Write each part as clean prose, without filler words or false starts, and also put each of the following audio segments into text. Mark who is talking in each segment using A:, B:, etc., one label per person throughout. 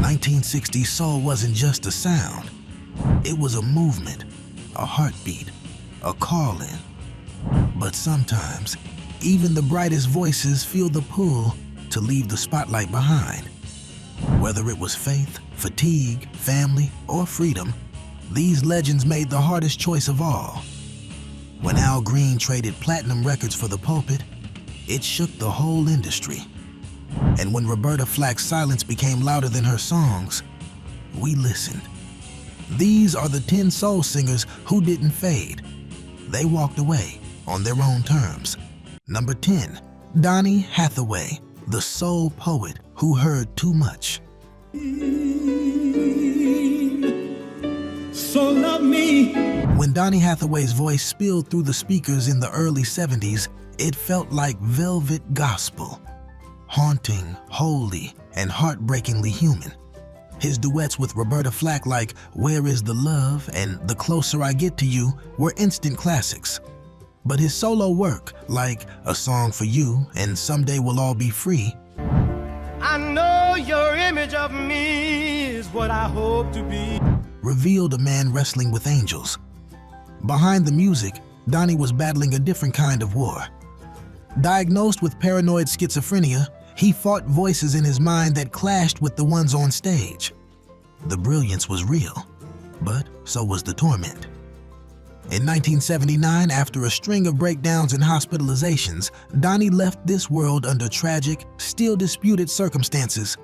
A: 1960s soul wasn't just a sound. It was a movement, a heartbeat, a calling. But sometimes, even the brightest voices feel the pull to leave the spotlight behind. Whether it was faith, fatigue, family, or freedom, these legends made the hardest choice of all. When Al Green traded platinum records for the pulpit, it shook the whole industry. And when Roberta Flack's silence became louder than her songs, we listened. These are the 10 soul singers who didn't fade. They walked away on their own terms. Number 10, Donnie Hathaway, the soul poet who heard too much. So love me. When Donnie Hathaway's voice spilled through the speakers in the early 70s, it felt like velvet gospel. Haunting, holy, and heartbreakingly human. His duets with Roberta Flack like Where Is the Love and The Closer I Get to You were instant classics. But his solo work, like A Song for You and Someday We'll All Be Free, I know your image of me is what I hope to be, revealed a man wrestling with angels. Behind the music, Donnie was battling a different kind of war. Diagnosed with paranoid schizophrenia, he fought voices in his mind that clashed with the ones on stage. The brilliance was real, but so was the torment. In 1979, after a string of breakdowns and hospitalizations, Donnie left this world under tragic, still disputed circumstances.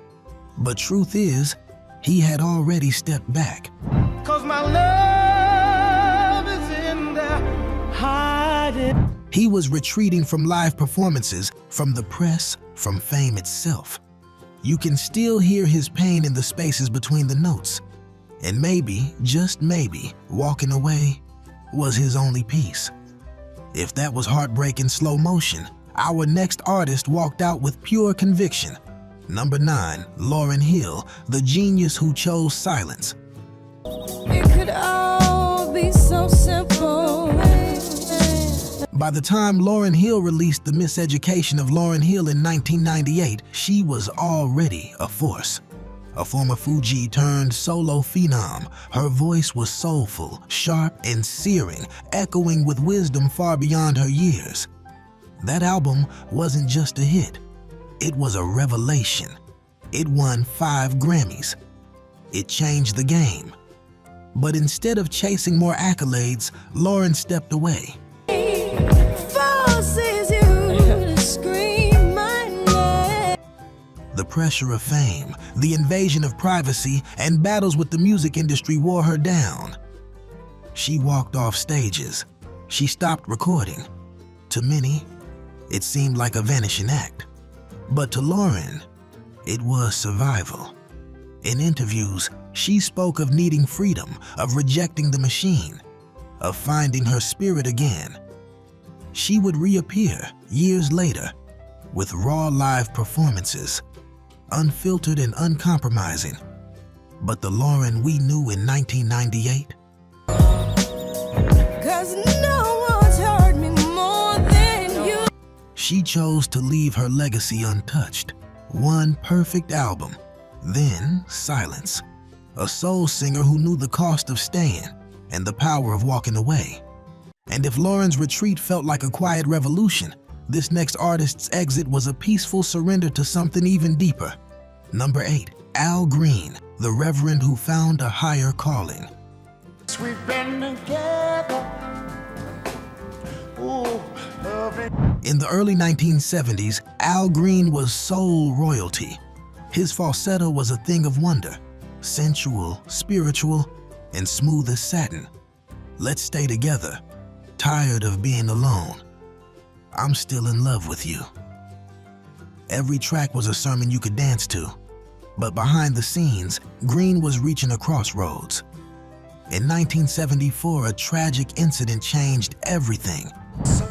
A: But truth is, he had already stepped back. 'Cause my love is in there hiding. He was retreating from live performances, from the press, from fame itself. You can still hear his pain in the spaces between the notes. And maybe, just maybe, walking away was his only peace. If that was heartbreak in slow motion, our next artist walked out with pure conviction. Number 9, Lauryn Hill, the genius who chose silence. It could all be so simple. By the time Lauryn Hill released The Miseducation of Lauryn Hill in 1998, she was already a force. A former Fuji turned solo phenom, her voice was soulful, sharp, and searing, echoing with wisdom far beyond her years. That album wasn't just a hit, it was a revelation. It won 5 Grammys. It changed the game. But instead of chasing more accolades, Lauryn stepped away. The pressure of fame, the invasion of privacy, and battles with the music industry wore her down. She walked off stages. She stopped recording. To many, it seemed like a vanishing act. But to Lauryn, it was survival. In interviews, she spoke of needing freedom, of rejecting the machine, of finding her spirit again. She would reappear years later with raw live performances, unfiltered and uncompromising. But the Lauryn we knew in 1998? 'Cause no one's hurt me more than you. She chose to leave her legacy untouched. One perfect album, then silence. A soul singer who knew the cost of staying and the power of walking away. And if Lauryn's retreat felt like a quiet revolution, this next artist's exit was a peaceful surrender to something even deeper. Number 8, Al Green, the reverend who found a higher calling. We've been together. Ooh, in the early 1970s, Al Green was soul royalty. His falsetto was a thing of wonder, sensual, spiritual, and smooth as satin. Let's stay together. Tired of being alone. I'm still in love with you. Every track was a sermon you could dance to. But behind the scenes, Green was reaching a crossroads. In 1974, a tragic incident changed everything. So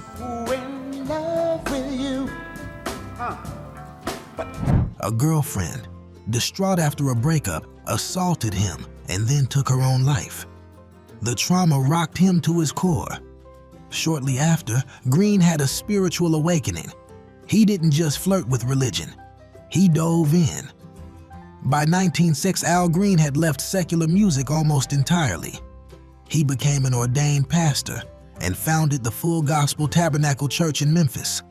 A: in love with you. A girlfriend, distraught after a breakup, assaulted him and then took her own life. The trauma rocked him to his core. Shortly after, Green had a spiritual awakening. He didn't just flirt with religion. He dove in. By 1906, Al Green had left secular music almost entirely. He became an ordained pastor and founded the Full Gospel Tabernacle Church in Memphis.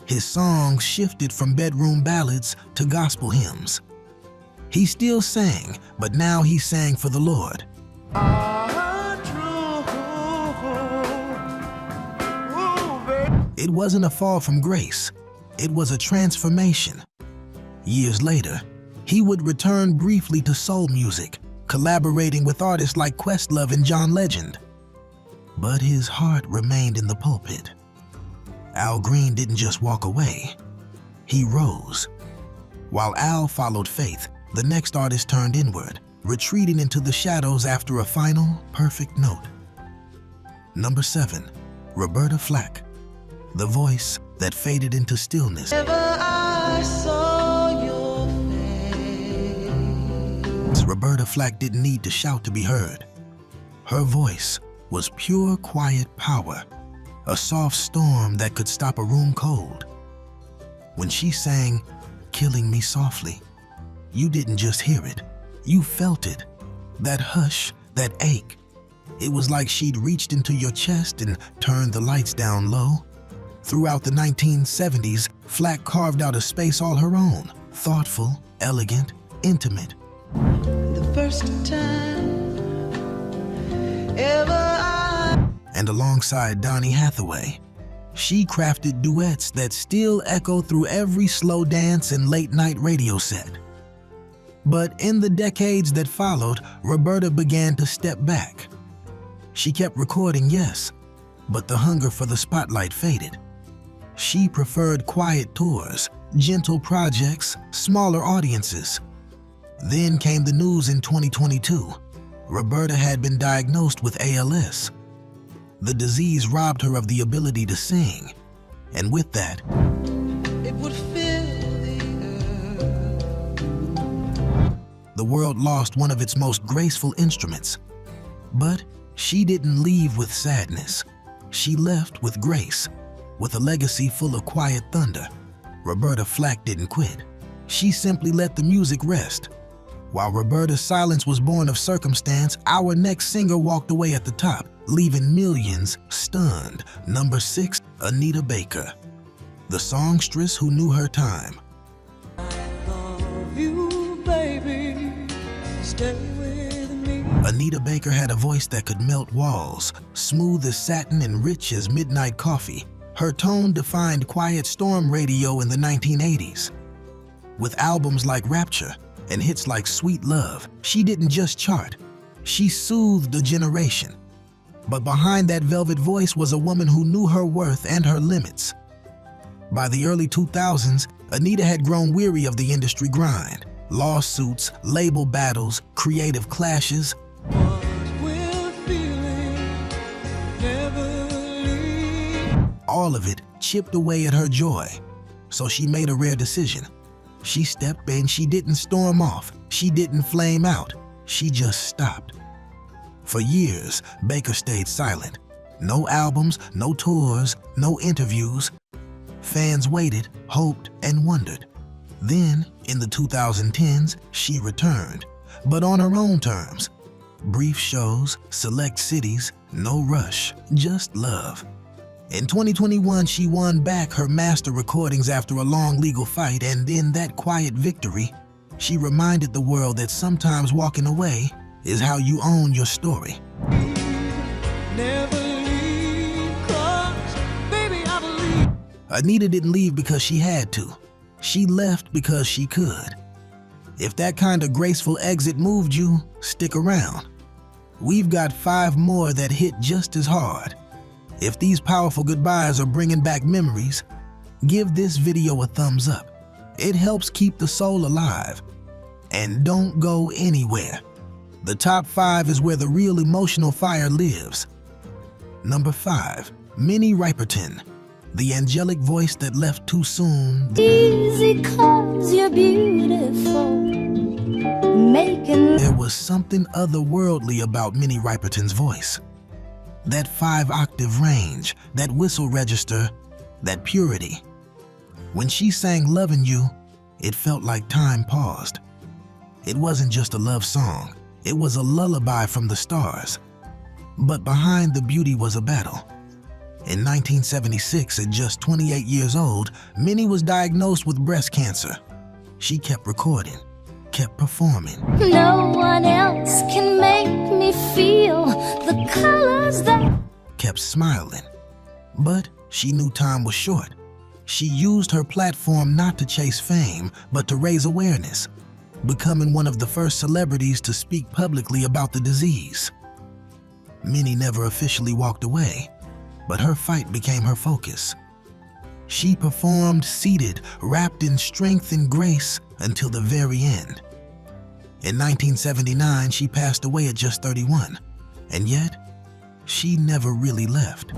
A: His songs shifted from bedroom ballads to gospel hymns. He still sang, but now he sang for the Lord. It wasn't a fall from grace. It was a transformation. Years later, he would return briefly to soul music, collaborating with artists like Questlove and John Legend. But his heart remained in the pulpit. Al Green didn't just walk away. He rose. While Al followed faith, the next artist turned inward, retreating into the shadows after a final, perfect note. Number 7, Roberta Flack, the voice that faded into stillness. Roberta Flack didn't need to shout to be heard. Her voice was pure, quiet power, a soft storm that could stop a room cold. When she sang, "Killing Me Softly," you didn't just hear it, you felt it. That hush, that ache. It was like she'd reached into your chest and turned the lights down low. Throughout the 1970s, Flack carved out a space all her own, thoughtful, elegant, intimate.
B: The first time ever
A: And alongside Donnie Hathaway, she crafted duets that still echo through every slow dance and late-night radio set. But in the decades that followed, Roberta began to step back. She kept recording, yes, but the hunger for the spotlight faded. She preferred quiet tours, gentle projects, smaller audiences. Then came the news in 2022. Roberta had been diagnosed with ALS. The disease robbed her of the ability to sing, and with that,
B: it would fill the earth.
A: The world lost one of its most graceful instruments. But she didn't leave with sadness. She left with grace, with a legacy full of quiet thunder. Roberta Flack didn't quit. She simply let the music rest. While Roberta's silence was born of circumstance, our next singer walked away at the top, leaving millions stunned. Number 6, Anita Baker, the songstress who knew her time.
B: I love you, baby. Stay with me.
A: Anita Baker had a voice that could melt walls, smooth as satin and rich as midnight coffee. Her tone defined quiet storm radio in the 1980s. With albums like Rapture and hits like Sweet Love, she didn't just chart, she soothed a generation. But behind that velvet voice was a woman who knew her worth and her limits. By the early 2000s, Anita had grown weary of the industry grind. Lawsuits, label battles, creative clashes.
B: What we're feeling never leave.
A: All of it chipped away at her joy. So she made a rare decision. She stepped in, she didn't storm off, she didn't flame out, she just stopped. For years, Baker stayed silent. No albums, no tours, no interviews. Fans waited, hoped, and wondered. Then, in the 2010s, she returned, but on her own terms. Brief shows, select cities, no rush, just love. In 2021, she won back her master recordings after a long legal fight, and in that quiet victory, she reminded the world that sometimes walking away is how you own your story.
B: Never leave, 'cause, baby, I believe.
A: Anita didn't leave because she had to. She left because she could. If that kind of graceful exit moved you, stick around. We've got 5 more that hit just as hard. If these powerful goodbyes are bringing back memories, give this video a thumbs up. It helps keep the soul alive. And don't go anywhere. The top 5 is where the real emotional fire lives. Number 5, Minnie Riperton, the angelic voice that left too soon.
C: Easy 'cause you're beautiful, making.
A: There was something otherworldly about Minnie Riperton's voice. That 5-octave range, that whistle register, that purity. When she sang "Lovin' You," it felt like time paused. It wasn't just a love song, it was a lullaby from the stars. But behind the beauty was a battle. In 1976, at just 28 years old, Minnie was diagnosed with breast cancer. She kept recording, kept performing.
C: No one else can make me feel the colors that...
A: Kept smiling. But she knew time was short. She used her platform not to chase fame, but to raise awareness, becoming one of the first celebrities to speak publicly about the disease. Minnie never officially walked away, but her fight became her focus. She performed seated, wrapped in strength and grace until the very end. In 1979, she passed away at just 31, and yet, she never really left.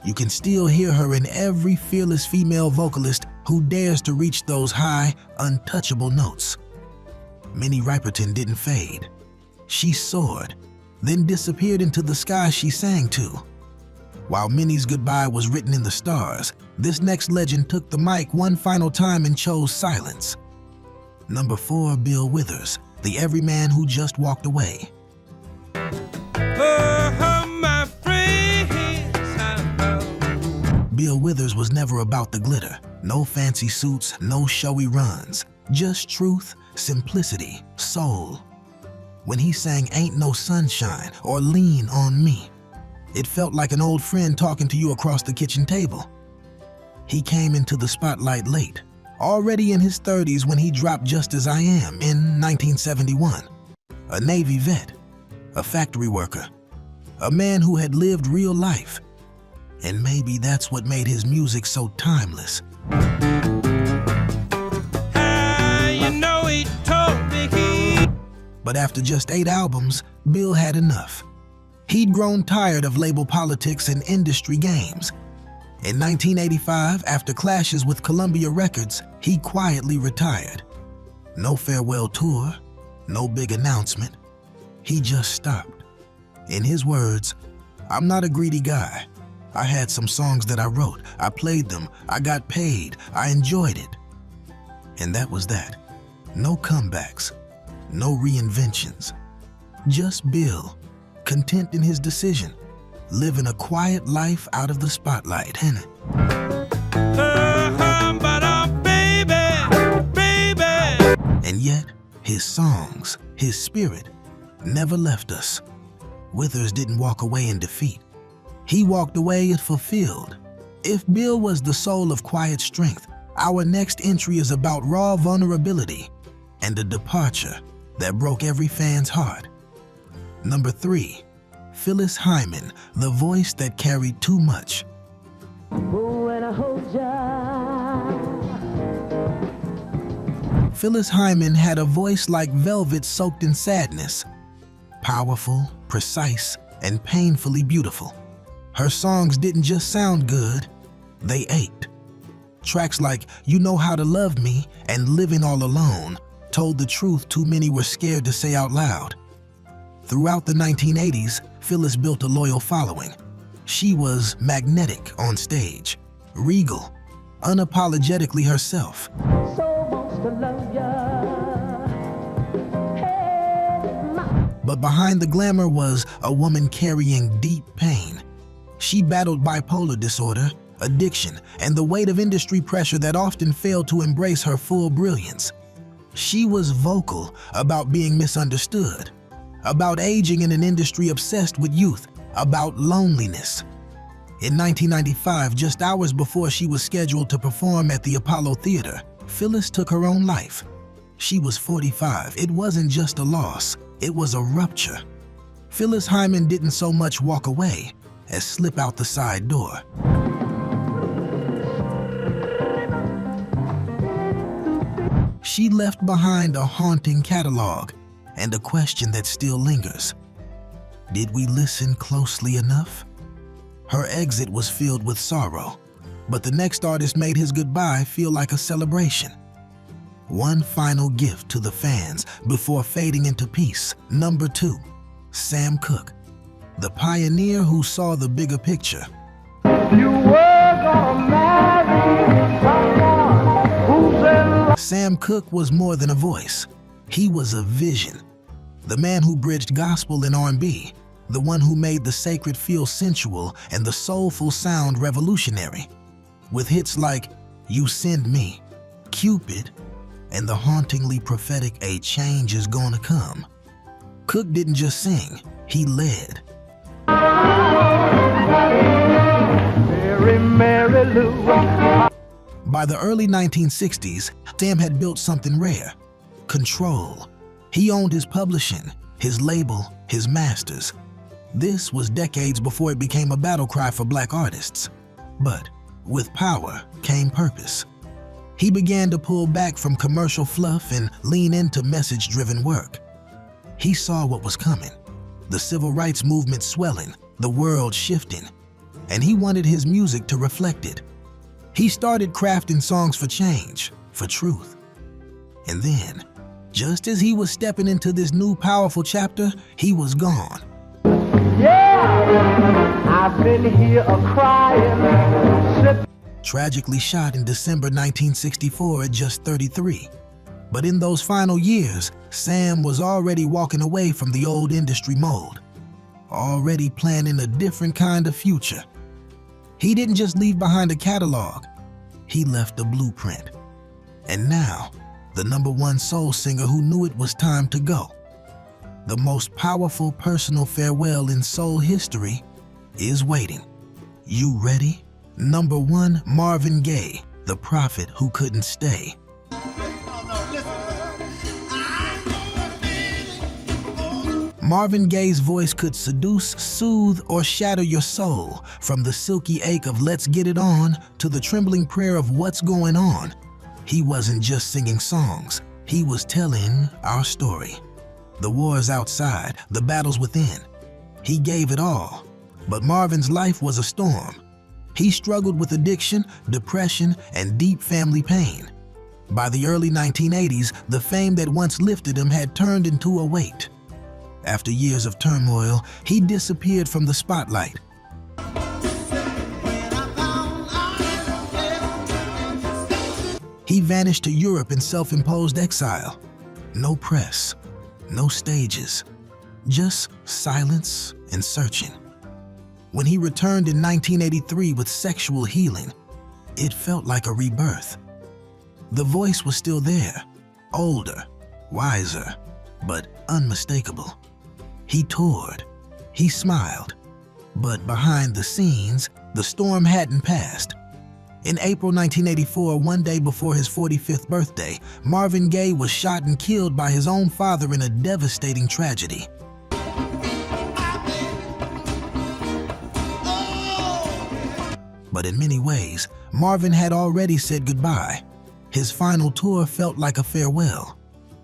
A: You can still hear her in every fearless female vocalist who dares to reach those high, untouchable notes. Minnie Riperton didn't fade. She soared, then disappeared into the sky she sang to. While Minnie's goodbye was written in the stars, this next legend took the mic one final time and chose silence. Number 4, Bill Withers, the everyman who just walked away. Bill Withers was never about the glitter. No fancy suits, no showy runs. Just truth, simplicity, soul. When he sang Ain't No Sunshine or Lean on Me, it felt like an old friend talking to you across the kitchen table. He came into the spotlight late, already in his 30s when he dropped Just As I Am in 1971. A Navy vet, a factory worker, a man who had lived real life. And maybe that's what made his music so timeless. But after just 8 albums, Bill had enough. He'd grown tired of label politics and industry games. In 1985, after clashes with Columbia Records, he quietly retired. No farewell tour, no big announcement. He just stopped. In his words, "I'm not a greedy guy. I had some songs that I wrote, I played them, I got paid, I enjoyed it." And that was that. No comebacks, no reinventions. Just Bill, content in his decision, living a quiet life out of the spotlight, ain't it? And yet, his songs, his spirit, never left us. Withers didn't walk away in defeat. He walked away fulfilled. If Bill was the soul of quiet strength, our next entry is about raw vulnerability and a departure that broke every fan's heart. Number 3, Phyllis Hyman, the voice that carried too much. Phyllis Hyman had a voice like velvet soaked in sadness. Powerful, precise, and painfully beautiful. Her songs didn't just sound good, they ached. Tracks like You Know How to Love Me and Living All Alone told the truth too many were scared to say out loud. Throughout the 1980s, Phyllis built a loyal following. She was magnetic on stage, regal, unapologetically herself. But behind the glamour was a woman carrying deep pain. She battled bipolar disorder, addiction, and the weight of industry pressure that often failed to embrace her full brilliance. She was vocal about being misunderstood, about aging in an industry obsessed with youth, about loneliness. In 1995, just hours before she was scheduled to perform at the Apollo Theater, Phyllis took her own life. She was 45. It wasn't just a loss, it was a rupture. Phyllis Hyman didn't so much walk away as slip out the side door. She left behind a haunting catalog and a question that still lingers. Did we listen closely enough? Her exit was filled with sorrow, but the next artist made his goodbye feel like a celebration. One final gift to the fans before fading into peace. Number 2, Sam Cooke, the pioneer who saw the bigger picture.
B: You were gonna marry
A: Sam Cooke was more than a voice. He was a vision. The man who bridged gospel and R&B, the one who made the sacred feel sensual and the soulful sound revolutionary. With hits like You Send Me, Cupid, and the hauntingly prophetic A Change Is Gonna Come. Cooke didn't just sing, he led.
B: Mary, Mary Lou.
A: By the early 1960s, Sam had built something rare: control. He owned his publishing, his label, his masters. This was decades before it became a battle cry for black artists. But with power came purpose. He began to pull back from commercial fluff and lean into message-driven work. He saw what was coming, the civil rights movement swelling, the world shifting, and he wanted his music to reflect it. He started crafting songs for change, for truth. And then, just as he was stepping into this new powerful chapter, he was gone.
B: Yeah, I've been here a-crying.
A: Tragically shot in December 1964 at just 33. But in those final years, Sam was already walking away from the old industry mold, already planning a different kind of future. He didn't just leave behind a catalog, he left a blueprint. And now, the #1 soul singer who knew it was time to go. The most powerful personal farewell in soul history is waiting. You ready? #1, Marvin Gaye, the prophet who couldn't stay. Marvin Gaye's voice could seduce, soothe, or shatter your soul, from the silky ache of "let's get it on" to the trembling prayer of "what's going on." He wasn't just singing songs, he was telling our story. The wars outside, the battles within. He gave it all. But Marvin's life was a storm. He struggled with addiction, depression, and deep family pain. By the early 1980s, the fame that once lifted him had turned into a weight. After years of turmoil, he disappeared from the spotlight. He vanished to Europe in self-imposed exile. No press, no stages, just silence and searching. When he returned in 1983 with Sexual Healing, it felt like a rebirth. The voice was still there, older, wiser, but unmistakable. He toured, he smiled, but behind the scenes, the storm hadn't passed. In April 1984, one day before his 45th birthday, Marvin Gaye was shot and killed by his own father in a devastating tragedy. But in many ways, Marvin had already said goodbye. His final tour felt like a farewell.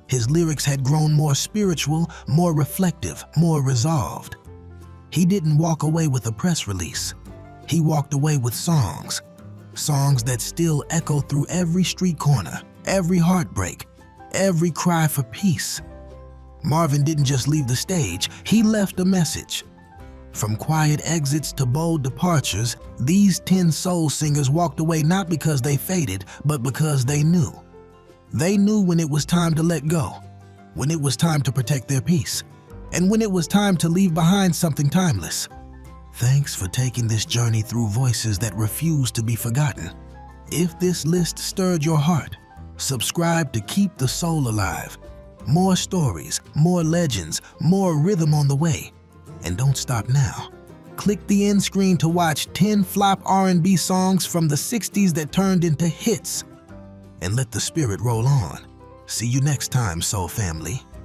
A: His lyrics had grown more spiritual, more reflective, more resolved. He didn't walk away with a press release. He walked away with songs. Songs that still echo through every street corner, every heartbreak, every cry for peace. Marvin didn't just leave the stage, he left a message. From quiet exits to bold departures, these 10 soul singers walked away not because they faded, but because they knew. They knew when it was time to let go, when it was time to protect their peace, and when it was time to leave behind something timeless. Thanks for taking this journey through voices that refuse to be forgotten. If this list stirred your heart, subscribe to keep the soul alive. More stories, more legends, more rhythm on the way. And don't stop now. Click the end screen to watch 10 flop R&B songs from the 60s that turned into hits. And let the spirit roll on. See you next time, Soul Family.